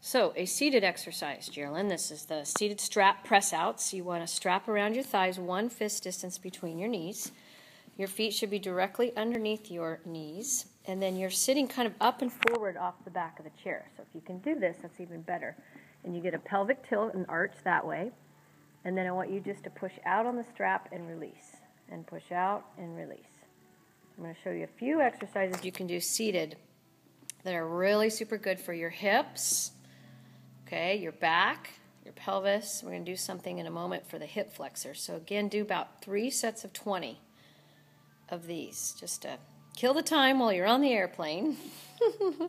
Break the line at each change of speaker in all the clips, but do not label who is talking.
So, a seated exercise, Jerilynn. This is the seated strap press outs. You want to strap around your thighs 1 fist distance between your knees. Your feet should be directly underneath your knees. And then you're sitting kind of up and forward off the back of the chair. So if you can do this, that's even better. And you get a pelvic tilt and arch that way. And then I want you just to push out on the strap and release. And push out and release. I'm going to show you a few exercises you can do seated that are really super good for your hips. Okay, your back, your pelvis. We're going to do something in a moment for the hip flexor. So again, do about 3 sets of 20 of these, just to kill the time while you're on the airplane.
At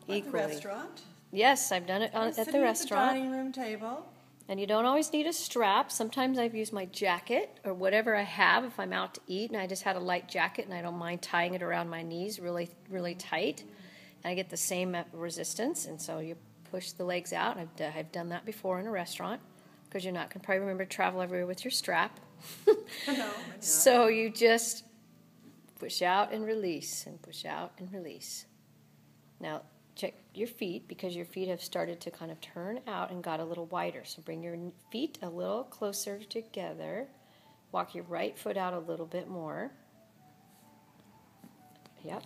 the restaurant?
Yes, I've done it at the restaurant.
At the dining room table.
And you don't always need a strap. Sometimes I've used my jacket or whatever I have if I'm out to eat and I just had a light jacket and I don't mind tying it around my knees really, really tight. And I get the same resistance, and so you push the legs out. I've done that before in a restaurant because you're not going to probably remember to travel everywhere with your strap.
No,
so you just push out and release and push out and release. Now check your feet because your feet have started to kind of turn out and got a little wider. So bring your feet a little closer together. Walk your right foot out a little bit more. Yep.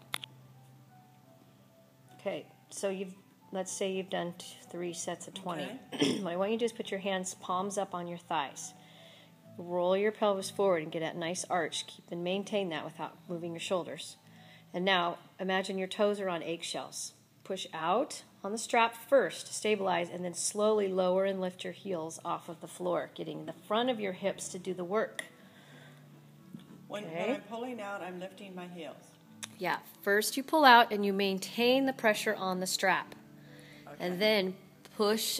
Okay, so let's say you've done 3 sets of 20. Okay. What I want you to do is put your hands palms up on your thighs. Roll your pelvis forward and get that nice arch. Keep and maintain that without moving your shoulders. And now imagine your toes are on eggshells. Push out on the strap first to stabilize, and then slowly lower and lift your heels off of the floor, getting the front of your hips to do the work.
When I'm pulling out, I'm lifting my heels.
Yeah, first you pull out and you maintain the pressure on the strap. Okay. And then push,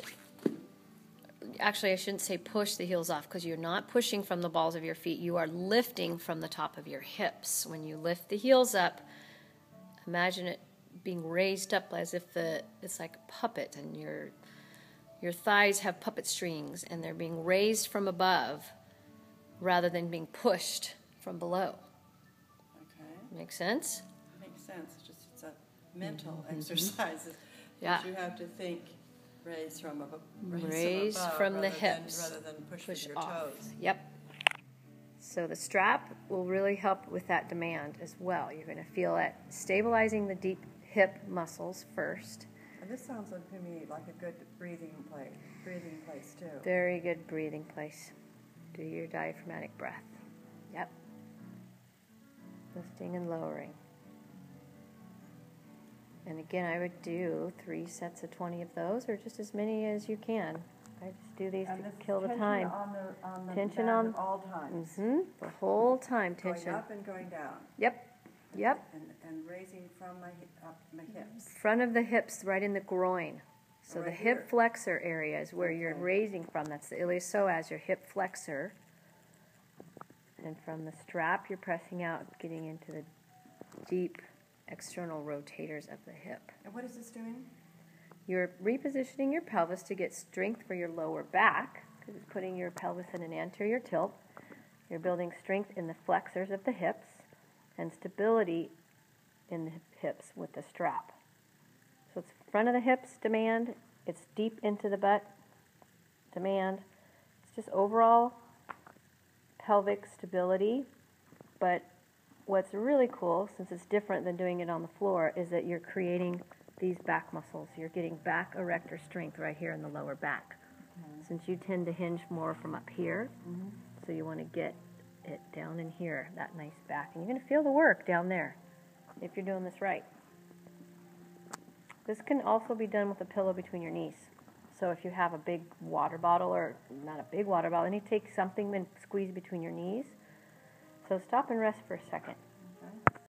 actually I shouldn't say push the heels off because you're not pushing from the balls of your feet. You are lifting from the top of your hips. When you lift the heels up, imagine it being raised up as if it's like a puppet, and your thighs have puppet strings and they're being raised from above rather than being pushed from below. Make sense?
Makes sense. It's a mental exercise.
Yeah.
You have to think raise from above,
from the hips
rather than push with your toes.
Yep. So the strap will really help with that demand as well. You're going to feel it stabilizing the deep hip muscles first.
And this sounds like to me like a good breathing place too.
Very good breathing place. Do your diaphragmatic breath. Yep. Lifting and lowering. And again, I would do 3 sets of 20 of those, or just as many as you can. I just do these to kill the time.
On the
tension
on all times.
The whole time tension.
Going up and going down.
Yep. Yep.
And raising from my hips.
Front of the hips, right in the groin. So right the hip here. Flexor area is where you're raising from. That's the iliopsoas, your hip flexor. And from the strap, you're pressing out, getting into the deep external rotators of the hip.
And what is this doing?
You're repositioning your pelvis to get strength for your lower back, because it's putting your pelvis in an anterior tilt. You're building strength in the flexors of the hips and stability in the hips with the strap. So it's front of the hips, demand. It's deep into the butt, demand. It's just overall pelvic stability, but what's really cool, since it's different than doing it on the floor, is that you're creating these back muscles. You're getting back erector strength right here in the lower back. Since you tend to hinge more from up here, so you want to get it down in here, that nice back. And you're going to feel the work down there if you're doing this right. This can also be done with a pillow between your knees. So if you have a big water bottle, or not a big water bottle, and you take something and squeeze between your knees. So stop and rest for a second.